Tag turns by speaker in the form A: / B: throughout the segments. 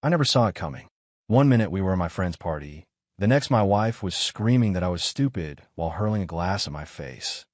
A: I never saw it coming. One minute we were at my friend's party. The next my wife was screaming that I was stupid while hurling a glass at my face.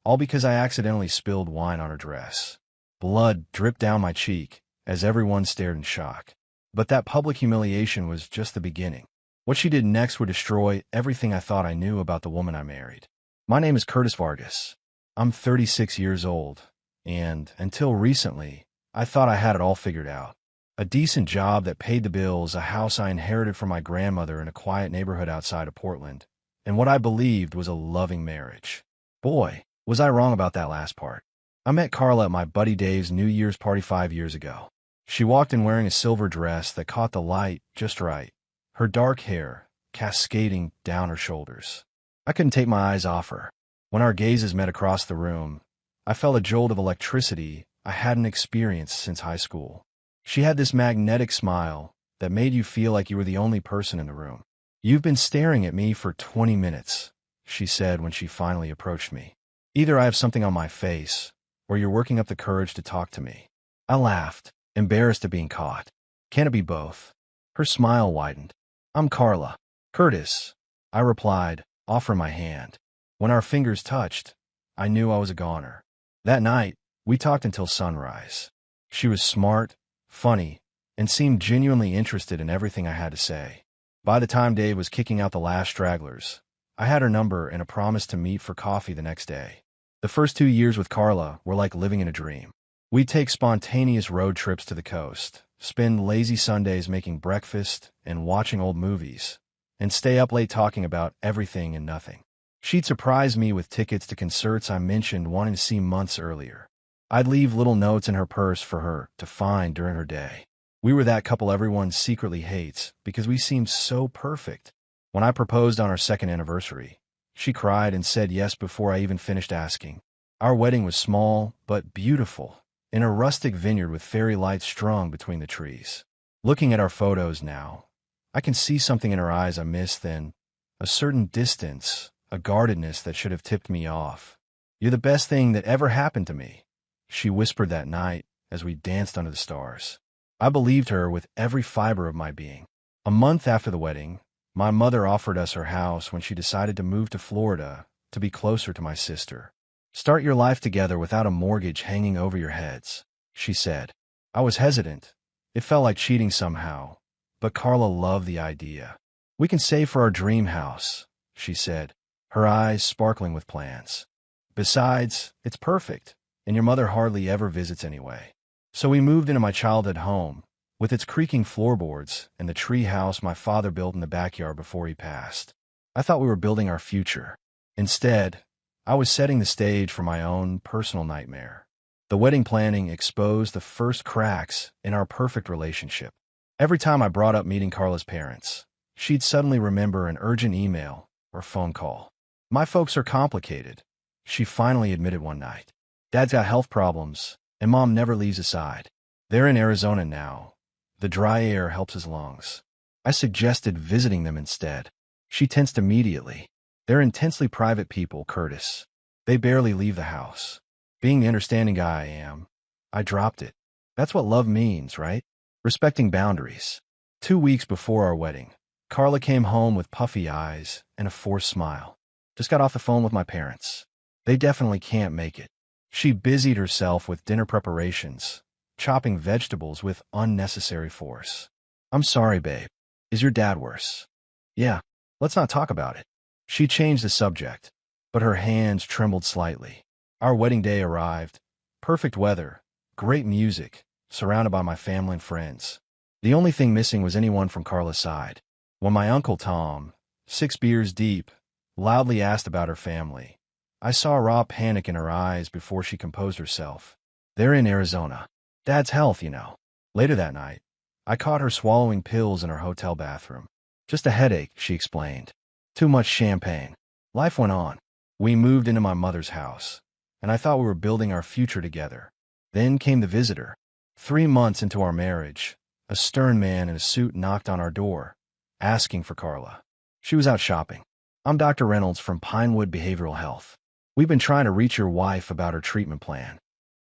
A: All because I accidentally spilled wine on her dress. Blood dripped down my cheek as everyone stared in shock. But that public humiliation was just the beginning. What she did next would destroy everything I thought I knew about the woman I married. My name is Curtis Vargas. I'm 36 years old, and until recently, I thought I had it all figured out. A decent job that paid the bills, a house I inherited from my grandmother in a quiet neighborhood outside of Portland, and what I believed was a loving marriage. Boy, was I wrong about that last part. I met Carla at my buddy Dave's New Year's party 5 years ago. She walked in wearing a silver dress that caught the light just right, her dark hair cascading down her shoulders. I couldn't take my eyes off her. When our gazes met across the room, I felt a jolt of electricity I hadn't experienced since high school. She had this magnetic smile that made you feel like you were the only person in the room. "You've been staring at me for 20 minutes, she said when she finally approached me. "Either I have something on my face, or you're working up the courage to talk to me." I laughed, embarrassed at being caught. "Can it be both?" Her smile widened. "I'm Carla." "Curtis," I replied, offering my hand. When our fingers touched, I knew I was a goner. That night, we talked until sunrise. She was smart, funny, and seemed genuinely interested in everything I had to say. By the time Dave was kicking out the last stragglers, I had her number and a promise to meet for coffee the next day. The first 2 years with Carla were like living in a dream. We'd take spontaneous road trips to the coast, spend lazy Sundays making breakfast and watching old movies, and stay up late talking about everything and nothing. She'd surprise me with tickets to concerts I mentioned wanting to see months earlier. I'd leave little notes in her purse for her to find during her day. We were that couple everyone secretly hates because we seemed so perfect. When I proposed on our second anniversary, she cried and said yes before I even finished asking. Our wedding was small but beautiful, in a rustic vineyard with fairy lights strung between the trees. Looking at our photos now, I can see something in her eyes I missed then, a certain distance, a guardedness that should have tipped me off. "You're the best thing that ever happened to me," she whispered that night as we danced under the stars. I believed her with every fiber of my being. A month after the wedding, my mother offered us her house when she decided to move to Florida to be closer to my sister. "Start your life together without a mortgage hanging over your heads," she said. I was hesitant. It felt like cheating somehow, but Carla loved the idea. "We can save for our dream house," she said, her eyes sparkling with plans. "Besides, it's perfect, and your mother hardly ever visits anyway." So we moved into my childhood home, with its creaking floorboards and the tree house my father built in the backyard before he passed. I thought we were building our future. Instead, I was setting the stage for my own personal nightmare. The wedding planning exposed the first cracks in our perfect relationship. Every time I brought up meeting Carla's parents, she'd suddenly remember an urgent email or phone call. "My folks are complicated," she finally admitted one night. "Dad's got health problems, and Mom never leaves his side. They're in Arizona now. The dry air helps his lungs." I suggested visiting them instead. She tensed immediately. "They're intensely private people, Curtis. They barely leave the house." Being the understanding guy I am, I dropped it. That's what love means, right? Respecting boundaries. 2 weeks before our wedding, Carla came home with puffy eyes and a forced smile. "Just got off the phone with my parents. They definitely can't make it." She busied herself with dinner preparations, chopping vegetables with unnecessary force. "I'm sorry, babe. Is your dad worse?" "Yeah, let's not talk about it." She changed the subject, but her hands trembled slightly. Our wedding day arrived. Perfect weather, great music, surrounded by my family and friends. The only thing missing was anyone from Carla's side. When my Uncle Tom, 6 beers deep, loudly asked about her family, I saw raw panic in her eyes before she composed herself. "They're in Arizona. Dad's health, you know." Later that night, I caught her swallowing pills in her hotel bathroom. "Just a headache," she explained. "Too much champagne." Life went on. We moved into my mother's house, and I thought we were building our future together. Then came the visitor. 3 months into our marriage, a stern man in a suit knocked on our door, asking for Carla. She was out shopping. "I'm Dr. Reynolds from Pinewood Behavioral Health. We've been trying to reach your wife about her treatment plan."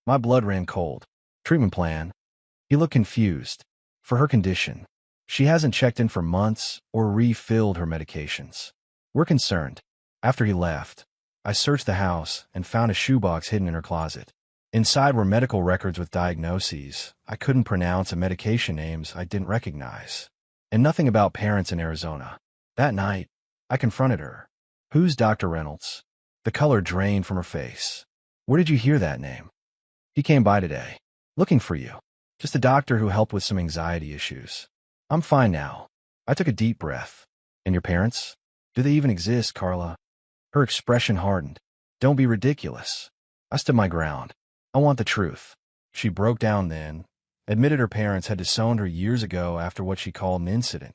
A: My blood ran cold. "Treatment plan?" He looked confused. "For her condition." She hasn't checked in for months or refilled her medications. We're concerned. After he left, I searched the house and found a shoebox hidden in her closet. Inside were medical records with diagnoses I couldn't pronounce and medication names I didn't recognize. And nothing about parents in Arizona. That night, I confronted her. "Who's Dr. Reynolds?" The color drained from her face. "Where did you hear that name?" "He came by today. Looking for you. Just a doctor who helped with some anxiety issues." "I'm fine now." I took a deep breath. "And your parents? Do they even exist, Carla?" Her expression hardened. "Don't be ridiculous." I stood my ground. "I want the truth." She broke down then, admitted her parents had disowned her years ago after what she called an incident.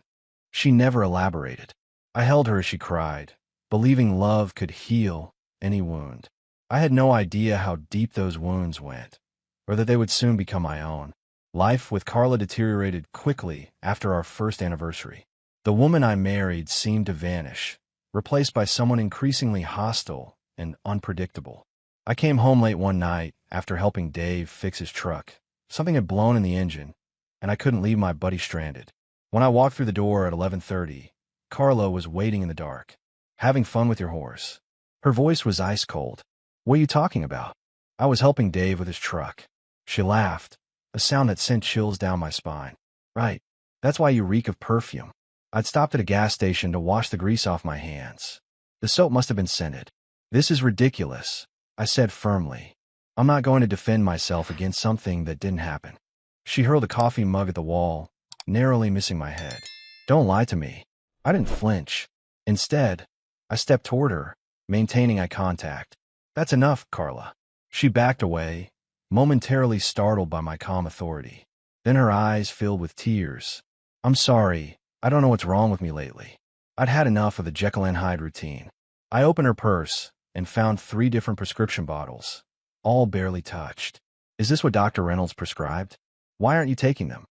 A: She never elaborated. I held her as she cried, believing love could heal any wound. I had no idea how deep those wounds went, or that they would soon become my own. Life with Carla deteriorated quickly after our first anniversary. The woman I married seemed to vanish, replaced by someone increasingly hostile and unpredictable. I came home late one night after helping Dave fix his truck. Something had blown in the engine, and I couldn't leave my buddy stranded. When I walked through the door at 11:30, Carla was waiting in the dark. "Having fun with your horse." Her voice was ice cold. "What are you talking about?" "I was helping Dave with his truck." She laughed, a sound that sent chills down my spine. "Right. That's why you reek of perfume." I'd stopped at a gas station to wash the grease off my hands. The soap must have been scented. "This is ridiculous," I said firmly. "I'm not going to defend myself against something that didn't happen." She hurled a coffee mug at the wall, narrowly missing my head. "Don't lie to me." I didn't flinch. Instead, I stepped toward her, maintaining eye contact. "That's enough, Carla." She backed away, momentarily startled by my calm authority. Then her eyes filled with tears. "I'm sorry. I don't know what's wrong with me lately." I'd had enough of the Jekyll and Hyde routine. I opened her purse and found 3 different prescription bottles, all barely touched. "Is this what Dr. Reynolds prescribed? Why aren't you taking them?"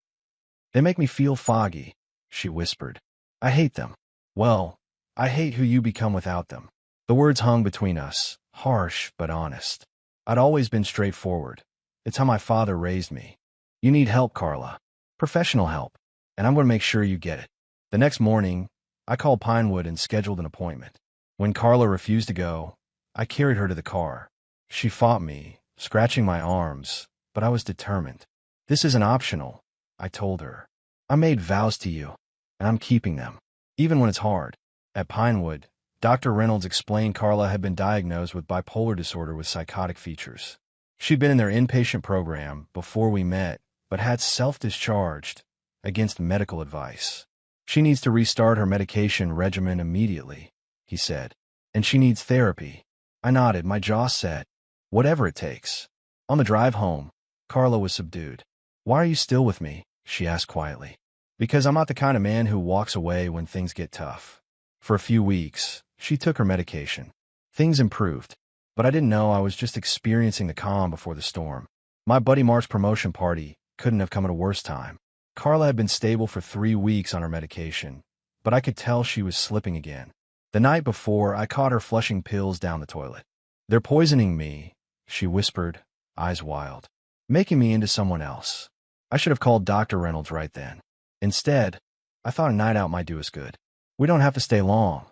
A: "They make me feel foggy," she whispered. "I hate them." "Well, I hate who you become without them." The words hung between us, harsh but honest. I'd always been straightforward. It's how my father raised me. "You need help, Carla. Professional help. And I'm going to make sure you get it." The next morning, I called Pinewood and scheduled an appointment. When Carla refused to go, I carried her to the car. She fought me, scratching my arms, but I was determined. "This isn't optional," I told her. "I made vows to you, and I'm keeping them, even when it's hard." At Pinewood, Dr. Reynolds explained Carla had been diagnosed with bipolar disorder with psychotic features. She'd been in their inpatient program before we met, but had self-discharged against medical advice. "She needs to restart her medication regimen immediately," he said. "And she needs therapy." I nodded, my jaw set. "Whatever it takes." On the drive home, Carla was subdued. "Why are you still with me?" she asked quietly. "Because I'm not the kind of man who walks away when things get tough." For a few weeks, she took her medication. Things improved, but I didn't know I was just experiencing the calm before the storm. My buddy Mark's promotion party couldn't have come at a worse time. Carla had been stable for 3 weeks on her medication, but I could tell she was slipping again. The night before, I caught her flushing pills down the toilet. "They're poisoning me," she whispered, eyes wild. "Making me into someone else." I should have called Dr. Reynolds right then. Instead, I thought a night out might do us good. "We don't have to stay long,"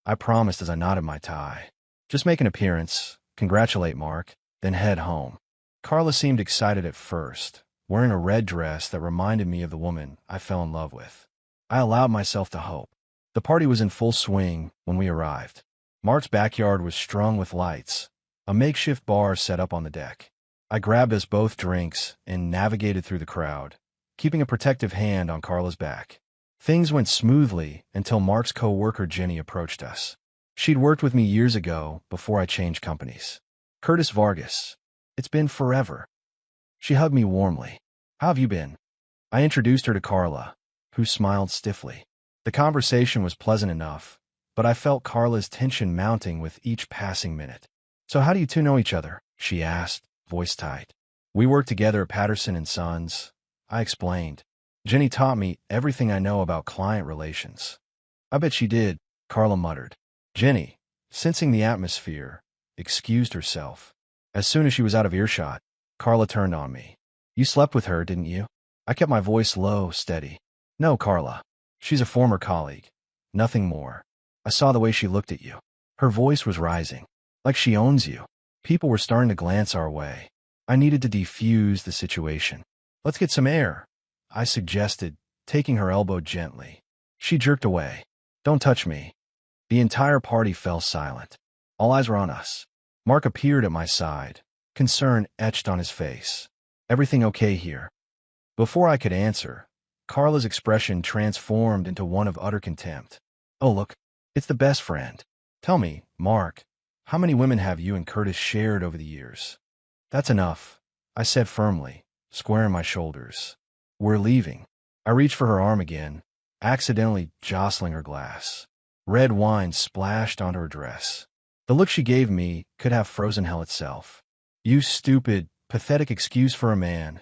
A: I promised as I knotted my tie. "Just make an appearance, congratulate Mark, then head home." Carla seemed excited at first, wearing a red dress that reminded me of the woman I fell in love with. I allowed myself to hope. The party was in full swing when we arrived. Mark's backyard was strung with lights, a makeshift bar set up on the deck. I grabbed us both drinks and navigated through the crowd, keeping a protective hand on Carla's back. Things went smoothly until Mark's co-worker Jenny approached us. She'd worked with me years ago before I changed companies. "Curtis Vargas. It's been forever." She hugged me warmly. "How have you been?" I introduced her to Carla, who smiled stiffly. The conversation was pleasant enough, but I felt Carla's tension mounting with each passing minute. "So how do you two know each other?" she asked, voice tight. "We worked together at Patterson & Sons," I explained. "Jenny taught me everything I know about client relations." "I bet she did," Carla muttered. Jenny, sensing the atmosphere, excused herself. As soon as she was out of earshot, Carla turned on me. "You slept with her, didn't you?" I kept my voice low, steady. No, Carla. She's a former colleague. Nothing more. I saw the way she looked at you. Her voice was rising. Like she owns you. People were starting to glance our way. I needed to defuse the situation. Let's get some air, I suggested, taking her elbow gently. She jerked away. Don't touch me. The entire party fell silent. All eyes were on us. Mark appeared at my side, concern etched on his face. Everything okay here? Before I could answer, Carla's expression transformed into one of utter contempt. Oh, look, it's the best friend. Tell me, Mark, how many women have you and Curtis shared over the years? That's enough, I said firmly, squaring my shoulders. We're leaving. I reached for her arm again, accidentally jostling her glass. Red wine splashed onto her dress. The look she gave me could have frozen hell itself. You stupid, pathetic excuse for a man,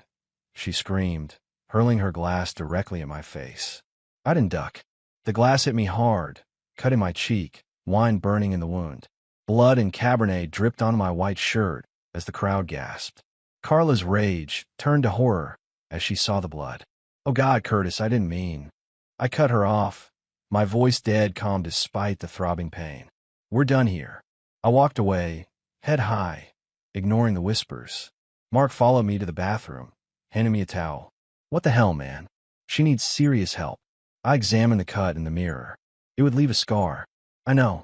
A: she screamed, hurling her glass directly at my face. I didn't duck. The glass hit me hard, cutting my cheek, wine burning in the wound. Blood and Cabernet dripped onto my white shirt as the crowd gasped. Carla's rage turned to horror as she saw the blood. Oh God, Curtis, I didn't mean. I cut her off, my voice dead calm despite the throbbing pain. We're done here. I walked away, head high, ignoring the whispers. Mark followed me to the bathroom, handing me a towel. What the hell, man? She needs serious help. I examined the cut in the mirror. It would leave a scar. I know,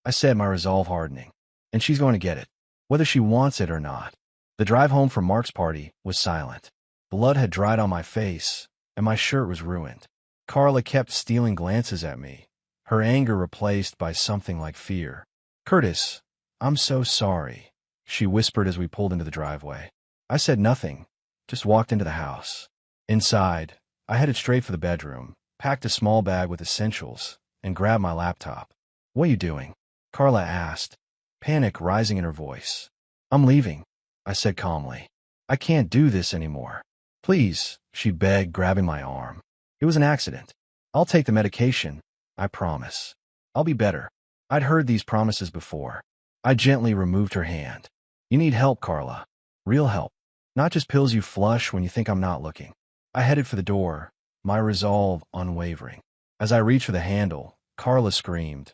A: I said, my resolve hardening. And she's going to get it, whether she wants it or not. The drive home from Mark's party was silent. Blood had dried on my face, and my shirt was ruined. Carla kept stealing glances at me, her anger replaced by something like fear. Curtis, I'm so sorry, she whispered as we pulled into the driveway. I said nothing, just walked into the house. Inside, I headed straight for the bedroom, packed a small bag with essentials, and grabbed my laptop. What are you doing? Carla asked, panic rising in her voice. I'm leaving, I said calmly. I can't do this anymore. Please, she begged, grabbing my arm. It was an accident. I'll take the medication, I promise. I'll be better. I'd heard these promises before. I gently removed her hand. You need help, Carla. Real help. Not just pills you flush when you think I'm not looking. I headed for the door, my resolve unwavering. As I reached for the handle, Carla screamed,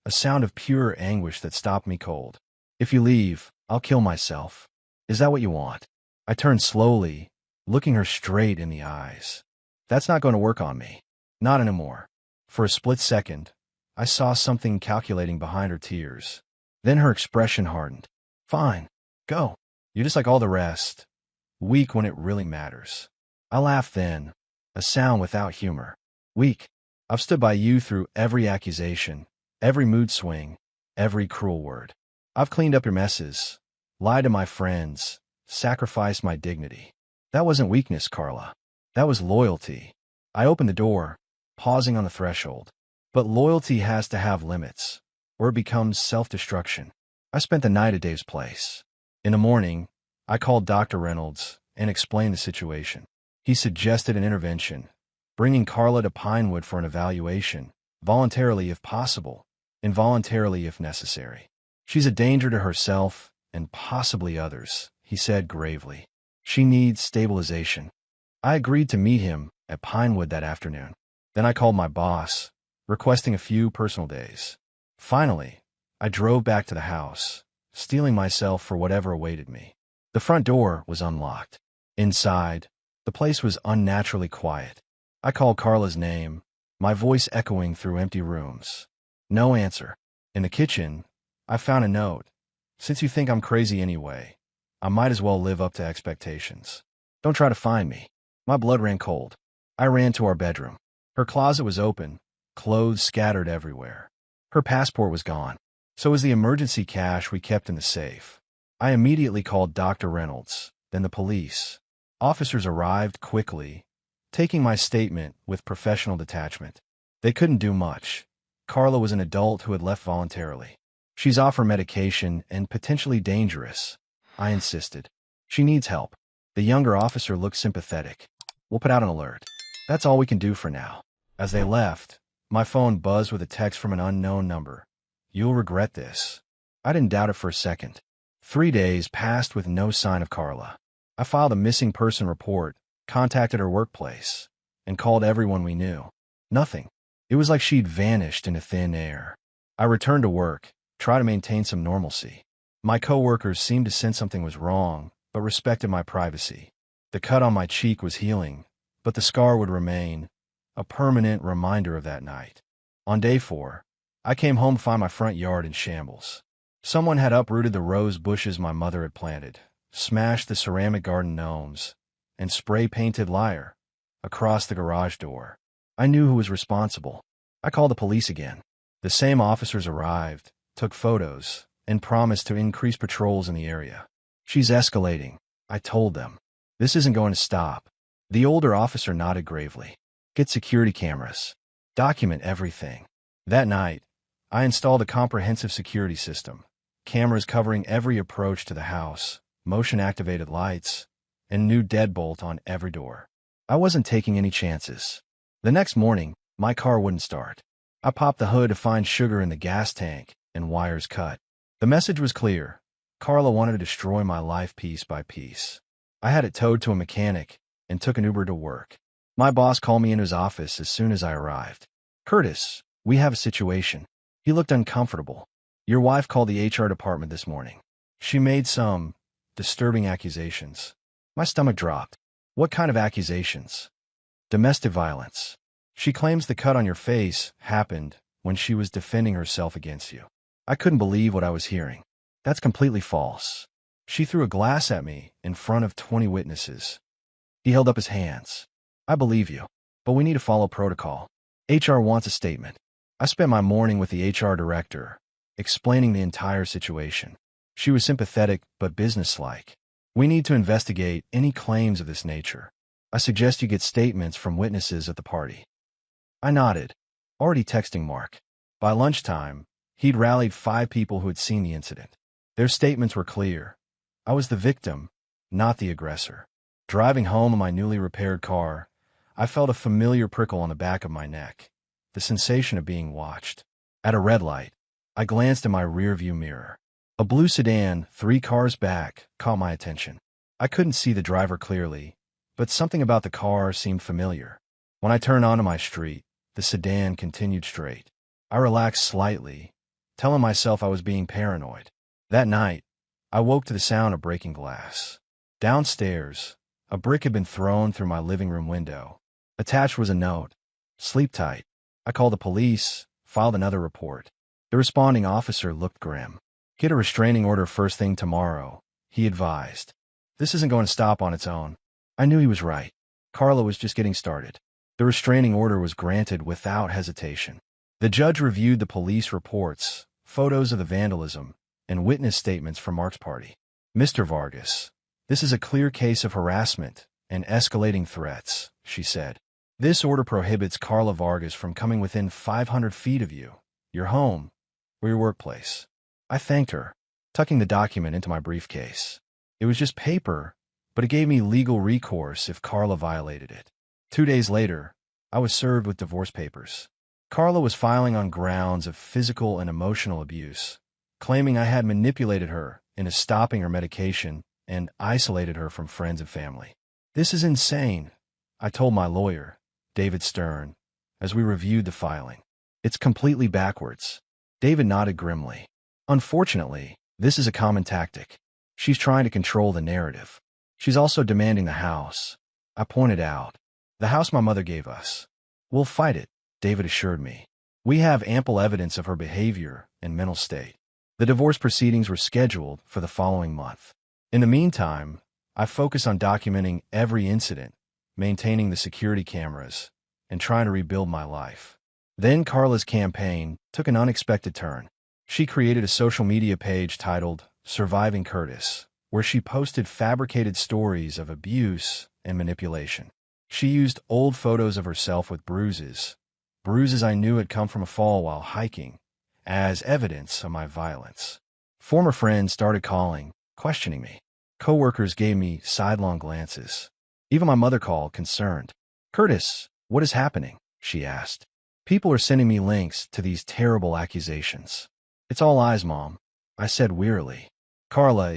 A: a sound of pure anguish that stopped me cold. If you leave, I'll kill myself. Is that what you want? I turned slowly, looking her straight in the eyes. That's not going to work on me. Not anymore. For a split second, I saw something calculating behind her tears. Then her expression hardened. Fine. Go. You're just like all the rest. Weak when it really matters. I laughed then, a sound without humor. Weak. I've stood by you through every accusation, every mood swing, every cruel word. I've cleaned up your messes, lied to my friends, sacrificed my dignity. That wasn't weakness, Carla. That was loyalty. I opened the door, pausing on the threshold. But loyalty has to have limits, or it becomes self-destruction. I spent the night at Dave's place. In the morning, I called Dr. Reynolds and explained the situation. He suggested an intervention, bringing Carla to Pinewood for an evaluation, voluntarily if possible, involuntarily if necessary. She's a danger to herself and possibly others, he said gravely. She needs stabilization. I agreed to meet him at Pinewood that afternoon. Then I called my boss, requesting a few personal days. Finally, I drove back to the house, steeling myself for whatever awaited me. The front door was unlocked. Inside, the place was unnaturally quiet. I called Carla's name, my voice echoing through empty rooms. No answer. In the kitchen, I found a note. Since you think I'm crazy anyway, I might as well live up to expectations. Don't try to find me. My blood ran cold. I ran to our bedroom. Her closet was open, clothes scattered everywhere. Her passport was gone. So was the emergency cash we kept in the safe. I immediately called Dr. Reynolds, then the police. Officers arrived quickly, taking my statement with professional detachment. They couldn't do much. Carla was an adult who had left voluntarily. She's off her medication and potentially dangerous, I insisted. She needs help. The younger officer looked sympathetic. We'll put out an alert. That's all we can do for now. As they left, my phone buzzed with a text from an unknown number. You'll regret this. I didn't doubt it for a second. 3 days passed with no sign of Carla. I filed a missing person report, contacted her workplace. and called everyone we knew. Nothing. It was like she'd vanished into thin air. I returned to work, tried to maintain some normalcy. My coworkers seemed to sense something was wrong, but respected my privacy. The cut on my cheek was healing, but the scar would remain, a permanent reminder of that night. On day 4, I came home to find my front yard in shambles. Someone had uprooted the rose bushes my mother had planted, smashed the ceramic garden gnomes, and spray-painted Liar across the garage door. I knew who was responsible. I called the police again. The same officers arrived, took photos, and promised to increase patrols in the area. She's escalating, I told them. This isn't going to stop. The older officer nodded gravely. Get security cameras. Document everything. That night, I installed a comprehensive security system. Cameras covering every approach to the house, motion-activated lights, and new deadbolt on every door. I wasn't taking any chances. The next morning, my car wouldn't start. I popped the hood to find sugar in the gas tank and wires cut. The message was clear. Carla wanted to destroy my life piece by piece. I had it towed to a mechanic and took an Uber to work. My boss called me into his office as soon as I arrived. Curtis, we have a situation. He looked uncomfortable. Your wife called the HR department this morning. She made some disturbing accusations. My stomach dropped. What kind of accusations? Domestic violence. She claims the cut on your face happened when she was defending herself against you. I couldn't believe what I was hearing. That's completely false. She threw a glass at me in front of 20 witnesses. He held up his hands. I believe you, but we need to follow protocol. HR wants a statement. I spent my morning with the HR director, explaining the entire situation. She was sympathetic but businesslike. We need to investigate any claims of this nature. I suggest you get statements from witnesses at the party. I nodded, already texting Mark. By lunchtime, he'd rallied 5 people who had seen the incident. Their statements were clear. I was the victim, not the aggressor. Driving home in my newly repaired car, I felt a familiar prickle on the back of my neck, the sensation of being watched. At a red light, I glanced in my rearview mirror. A blue sedan, 3 cars back, caught my attention. I couldn't see the driver clearly, but something about the car seemed familiar. When I turned onto my street, the sedan continued straight. I relaxed slightly, telling myself I was being paranoid. That night, I woke to the sound of breaking glass. Downstairs, a brick had been thrown through my living room window. Attached was a note. Sleep tight. I called the police, filed another report. The responding officer looked grim. Get a restraining order first thing tomorrow, he advised. This isn't going to stop on its own. I knew he was right. Carla was just getting started. The restraining order was granted without hesitation. The judge reviewed the police reports, photos of the vandalism, and witness statements from Mark's party. Mr. Vargas, this is a clear case of harassment and escalating threats, she said. This order prohibits Carla Vargas from coming within 500 feet of you, your home, or your workplace. I thanked her, tucking the document into my briefcase. It was just paper, but it gave me legal recourse if Carla violated it. 2 days later, I was served with divorce papers. Carla was filing on grounds of physical and emotional abuse, claiming I had manipulated her into stopping her medication and isolated her from friends and family. This is insane, I told my lawyer, David Stern, as we reviewed the filing. It's completely backwards. David nodded grimly. Unfortunately, this is a common tactic. She's trying to control the narrative. She's also demanding the house. I pointed out. The house my mother gave us. We'll fight it, David assured me. We have ample evidence of her behavior and mental state. The divorce proceedings were scheduled for the following month. In the meantime, I focused on documenting every incident, maintaining the security cameras, and trying to rebuild my life. Then Carla's campaign took an unexpected turn. She created a social media page titled Surviving Curtis, where she posted fabricated stories of abuse and manipulation. She used old photos of herself with bruises I knew had come from a fall while hiking, as evidence of my violence. Former friends started calling, questioning me. Coworkers gave me sidelong glances. Even my mother called, concerned. Curtis, what is happening? She asked. People are sending me links to these terrible accusations. It's all lies, Mom, I said wearily. Carla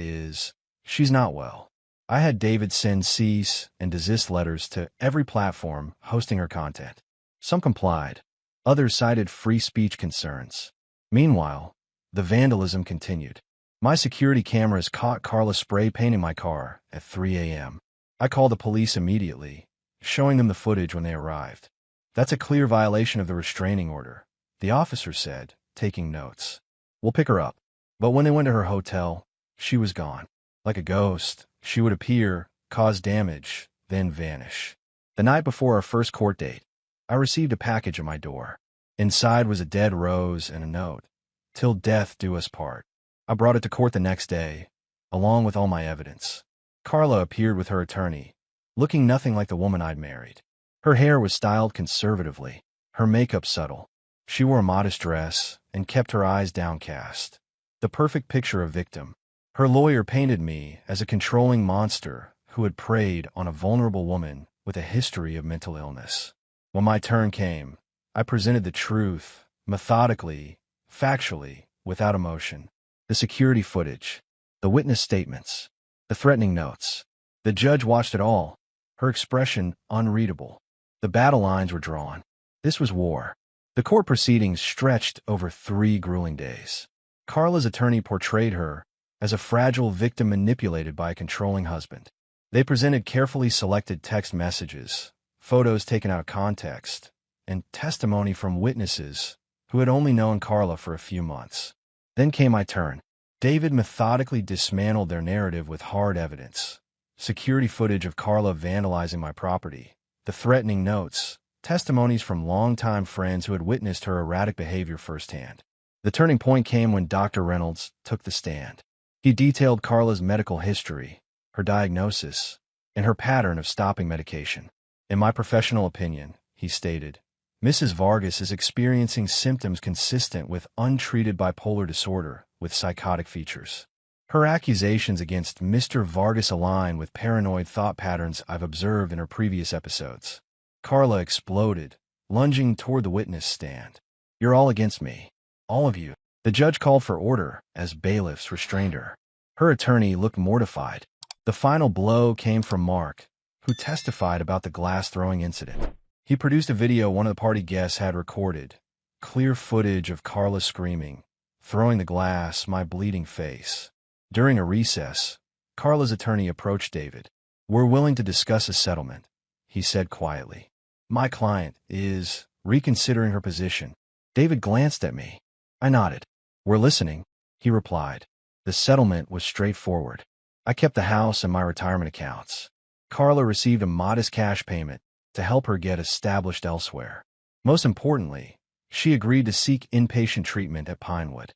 A: she's not well. I had David send cease and desist letters to every platform hosting her content. Some complied. Others cited free speech concerns. Meanwhile, the vandalism continued. My security cameras caught Carla spray painting my car at 3 a.m. I called the police immediately, showing them the footage when they arrived. "That's a clear violation of the restraining order," the officer said, taking notes. "We'll pick her up." But when they went to her hotel, she was gone. Like a ghost, she would appear, cause damage, then vanish. The night before our first court date, I received a package at my door. Inside was a dead rose and a note, "Till death do us part." I brought it to court the next day, along with all my evidence. Carla appeared with her attorney, looking nothing like the woman I'd married. Her hair was styled conservatively, her makeup subtle. She wore a modest dress and kept her eyes downcast. The perfect picture of victim. Her lawyer painted me as a controlling monster who had preyed on a vulnerable woman with a history of mental illness. When my turn came, I presented the truth, methodically, factually, without emotion. The security footage, the witness statements, the threatening notes. The judge watched it all, her expression unreadable. The battle lines were drawn. This was war. The court proceedings stretched over 3 grueling days. Carla's attorney portrayed her as a fragile victim manipulated by a controlling husband. They presented carefully selected text messages, photos taken out of context, and testimony from witnesses who had only known Carla for a few months. Then came my turn. David methodically dismantled their narrative with hard evidence. Security footage of Carla vandalizing my property, the threatening notes, testimonies from longtime friends who had witnessed her erratic behavior firsthand. The turning point came when Dr. Reynolds took the stand. He detailed Carla's medical history, her diagnosis, and her pattern of stopping medication. "In my professional opinion," he stated, "Mrs. Vargas is experiencing symptoms consistent with untreated bipolar disorder with psychotic features. Her accusations against Mr. Vargas align with paranoid thought patterns I've observed in her previous episodes." Carla exploded, lunging toward the witness stand. "You're all against me. All of you." The judge called for order as bailiffs restrained her. Her attorney looked mortified. The final blow came from Mark, who testified about the glass-throwing incident. He produced a video one of the party guests had recorded, clear footage of Carla screaming, throwing the glass, my bleeding face. During a recess, Carla's attorney approached David. "We're willing to discuss a settlement," he said quietly. "My client is reconsidering her position." David glanced at me. I nodded. "We're listening," he replied. The settlement was straightforward. I kept the house and my retirement accounts. Carla received a modest cash payment to help her get established elsewhere. Most importantly, she agreed to seek inpatient treatment at Pinewood.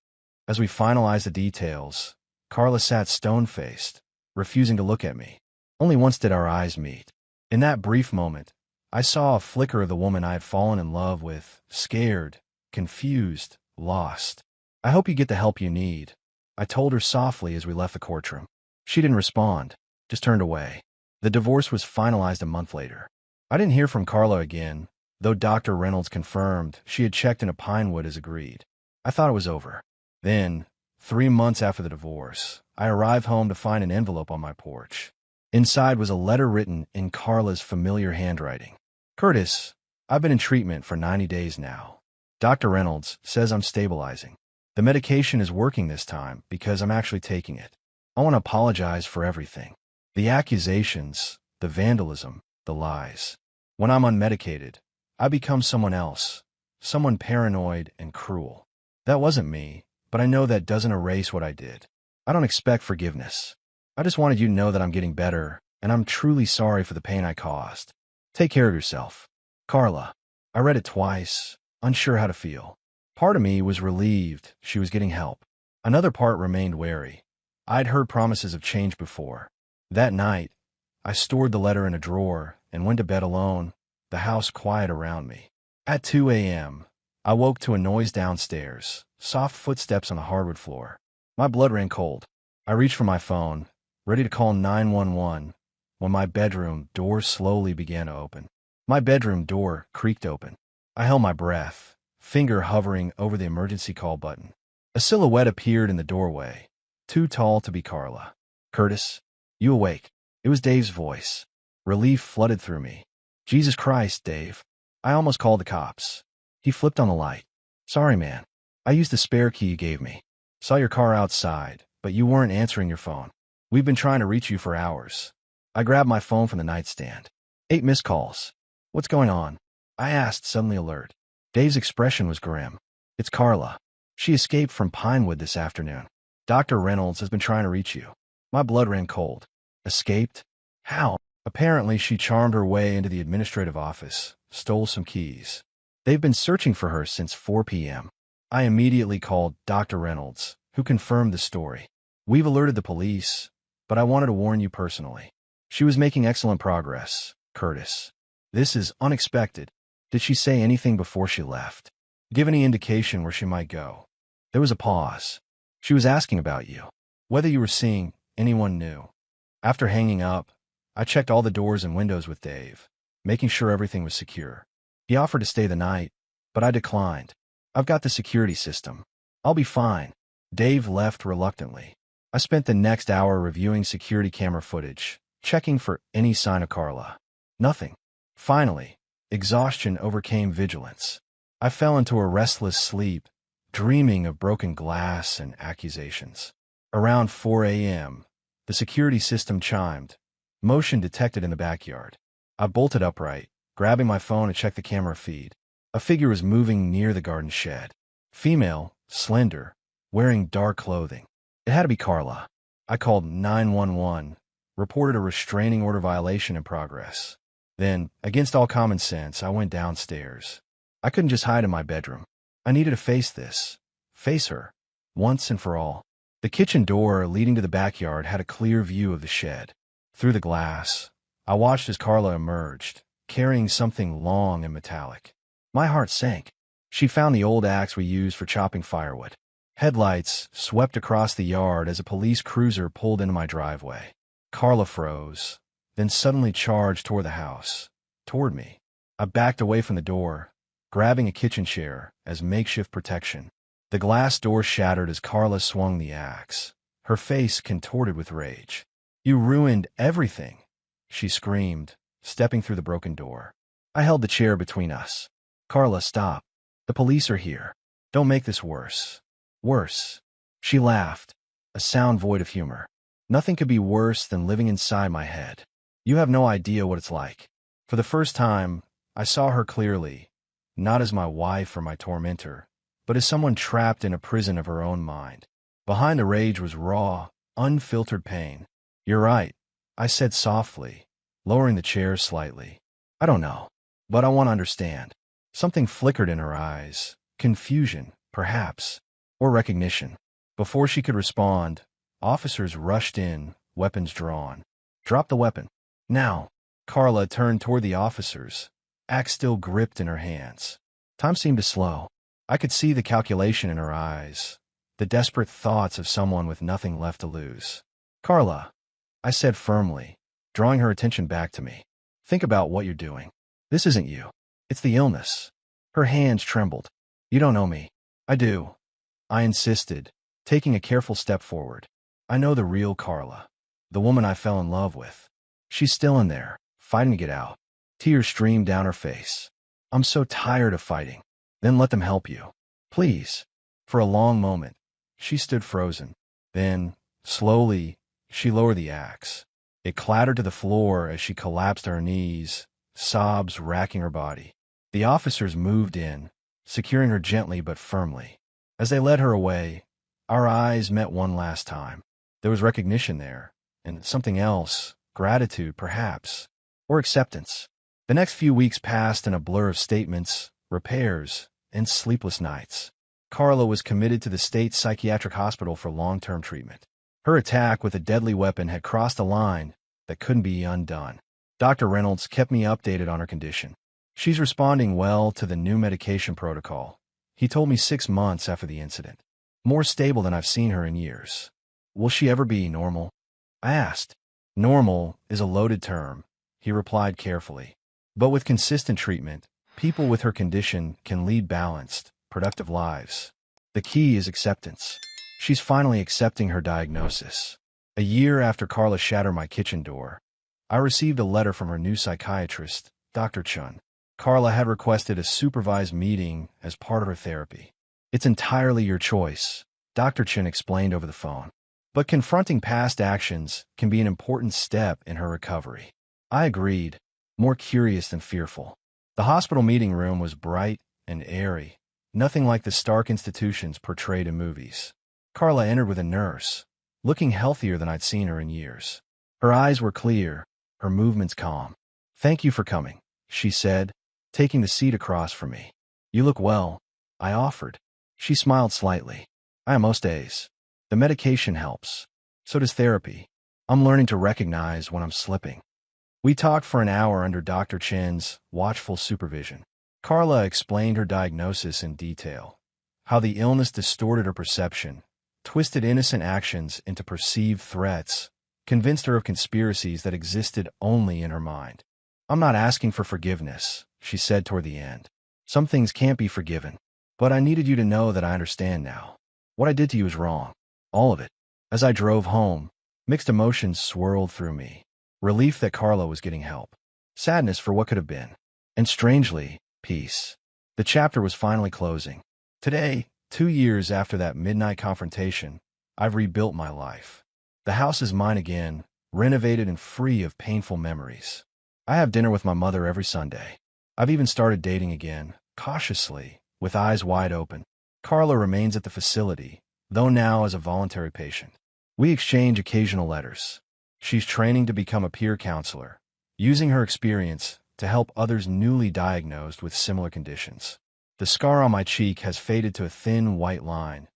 A: As we finalized the details, Carla sat stone-faced, refusing to look at me. Only once did our eyes meet. In that brief moment, I saw a flicker of the woman I had fallen in love with, scared, confused, lost. "I hope you get the help you need," I told her softly as we left the courtroom. She didn't respond, just turned away. The divorce was finalized a month later. I didn't hear from Carla again, though Dr. Reynolds confirmed she had checked into Pinewood as agreed. I thought it was over. Then, 3 months after the divorce, I arrived home to find an envelope on my porch. Inside was a letter written in Carla's familiar handwriting. "Curtis, I've been in treatment for 90 days now. Dr. Reynolds says I'm stabilizing. The medication is working this time because I'm actually taking it. I want to apologize for everything. The accusations, the vandalism, the lies. When I'm unmedicated, I become someone else, someone paranoid and cruel. That wasn't me, but I know that doesn't erase what I did. I don't expect forgiveness. I just wanted you to know that I'm getting better, and I'm truly sorry for the pain I caused. Take care of yourself. Carla." I read it twice, unsure how to feel. Part of me was relieved she was getting help. Another part remained wary. I'd heard promises of change before. That night, I stored the letter in a drawer and went to bed alone, the house quiet around me. At 2 a.m., I woke to a noise downstairs, soft footsteps on the hardwood floor. My blood ran cold. I reached for my phone, ready to call 911, when my bedroom door slowly began to open. My bedroom door creaked open. I held my breath, finger hovering over the emergency call button. A silhouette appeared in the doorway, too tall to be Carla. "Curtis, you awake?" It was Dave's voice. Relief flooded through me. Jesus Christ, Dave. I almost called the cops. He flipped on the light. Sorry, man. I used the spare key you gave me. Saw your car outside, but you weren't answering your phone. We've been trying to reach you for hours. I grabbed my phone from the nightstand. 8 missed calls. What's going on? I asked, suddenly alert. Dave's expression was grim. It's Carla. She escaped from Pinewood this afternoon. Dr. Reynolds has been trying to reach you. My blood ran cold. Escaped? How? Apparently, she charmed her way into the administrative office, stole some keys. They've been searching for her since 4 p.m. I immediately called Dr. Reynolds, who confirmed the story. We've alerted the police, but I wanted to warn you personally. She was making excellent progress, Curtis. This is unexpected. Did she say anything before she left? Give any indication where she might go? There was a pause. She was asking about you, whether you were seeing anyone new. After hanging up, I checked all the doors and windows with Dave, making sure everything was secure. He offered to stay the night, but I declined. I've got the security system. I'll be fine. Dave left reluctantly. I spent the next hour reviewing security camera footage, checking for any sign of Carla. Nothing. Finally, exhaustion overcame vigilance. I fell into a restless sleep, dreaming of broken glass and accusations. Around 4 a.m., the security system chimed. Motion detected in the backyard. I bolted upright, grabbing my phone to check the camera feed. A figure was moving near the garden shed. Female, slender, wearing dark clothing. It had to be Carla. I called 911, reported a restraining order violation in progress. Then, against all common sense, I went downstairs. I couldn't just hide in my bedroom. I needed to face this. Face her. Once and for all. The kitchen door leading to the backyard had a clear view of the shed. Through the glass, I watched as Carla emerged, carrying something long and metallic. My heart sank. She found the old axe we used for chopping firewood. Headlights swept across the yard as a police cruiser pulled into my driveway. Carla froze, then suddenly charged toward the house, toward me. I backed away from the door, grabbing a kitchen chair as makeshift protection. The glass door shattered as Carla swung the axe, her face contorted with rage. You ruined everything, she screamed, stepping through the broken door. I held the chair between us. Carla, stop. The police are here. Don't make this worse. Worse. She laughed, a sound void of humor. Nothing could be worse than living inside my head. You have no idea what it's like. For the first time, I saw her clearly, not as my wife or my tormentor, but as someone trapped in a prison of her own mind. Behind the rage was raw, unfiltered pain. You're right, I said softly, lowering the chair slightly. I don't know, but I want to understand. Something flickered in her eyes. Confusion, perhaps, or recognition. Before she could respond, officers rushed in, weapons drawn. Drop the weapon. Now. Carla turned toward the officers, axe still gripped in her hands. Time seemed to slow. I could see the calculation in her eyes, the desperate thoughts of someone with nothing left to lose. Carla, I said firmly, drawing her attention back to me. Think about what you're doing. This isn't you. It's the illness. Her hands trembled. You don't know me. I do. I insisted, taking a careful step forward. I know the real Carla, the woman I fell in love with. She's still in there, fighting to get out. Tears streamed down her face. I'm so tired of fighting. Then let them help you. Please. For a long moment, she stood frozen. Then, slowly, she lowered the axe. It clattered to the floor as she collapsed to her knees, sobs racking her body. The officers moved in, securing her gently but firmly. As they led her away, our eyes met one last time. There was recognition there, and something else, gratitude perhaps, or acceptance. The next few weeks passed in a blur of statements, repairs, and sleepless nights. Carla was committed to the state psychiatric hospital for long-term treatment. Her attack with a deadly weapon had crossed a line that couldn't be undone. Dr. Reynolds kept me updated on her condition. She's responding well to the new medication protocol. He told me 6 months after the incident. More stable than I've seen her in years. Will she ever be normal? I asked. Normal is a loaded term, he replied carefully. But with consistent treatment, people with her condition can lead balanced, productive lives. The key is acceptance. She's finally accepting her diagnosis. A year after Carla shattered my kitchen door, I received a letter from her new psychiatrist, Dr. Chun. Carla had requested a supervised meeting as part of her therapy. It's entirely your choice, Dr. Chun explained over the phone. But confronting past actions can be an important step in her recovery. I agreed, more curious than fearful. The hospital meeting room was bright and airy, nothing like the stark institutions portrayed in movies. Carla entered with a nurse, looking healthier than I'd seen her in years. Her eyes were clear, her movements calm. "Thank you for coming," she said, taking the seat across from me. "You look well," I offered. She smiled slightly. "I am most days. The medication helps. So does therapy. I'm learning to recognize when I'm slipping." We talked for an hour under Dr. Chen's watchful supervision. Carla explained her diagnosis in detail, how the illness distorted her perception, twisted innocent actions into perceived threats, convinced her of conspiracies that existed only in her mind. "I'm not asking for forgiveness," she said toward the end. "Some things can't be forgiven. But I needed you to know that I understand now. What I did to you is wrong. All of it." As I drove home, mixed emotions swirled through me. Relief that Carla was getting help. Sadness for what could have been. And strangely, peace. The chapter was finally closing. Today, 2 years after that midnight confrontation, I've rebuilt my life. The house is mine again, renovated and free of painful memories. I have dinner with my mother every Sunday. I've even started dating again, cautiously, with eyes wide open. Carla remains at the facility, though now as a voluntary patient. We exchange occasional letters. She's training to become a peer counselor, using her experience to help others newly diagnosed with similar conditions. The scar on my cheek has faded to a thin white line,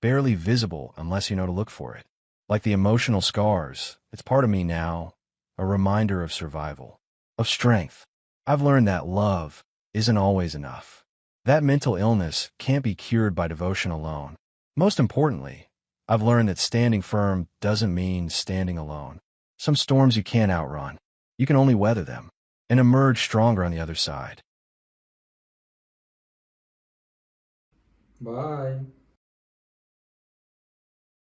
A: barely visible unless you know to look for it. Like the emotional scars, it's part of me now, a reminder of survival, of strength. I've learned that love isn't always enough. That mental illness can't be cured by devotion alone. Most importantly, I've learned that standing firm doesn't mean standing alone. Some storms you can't outrun. You can only weather them and emerge stronger on the other side.
B: Bye.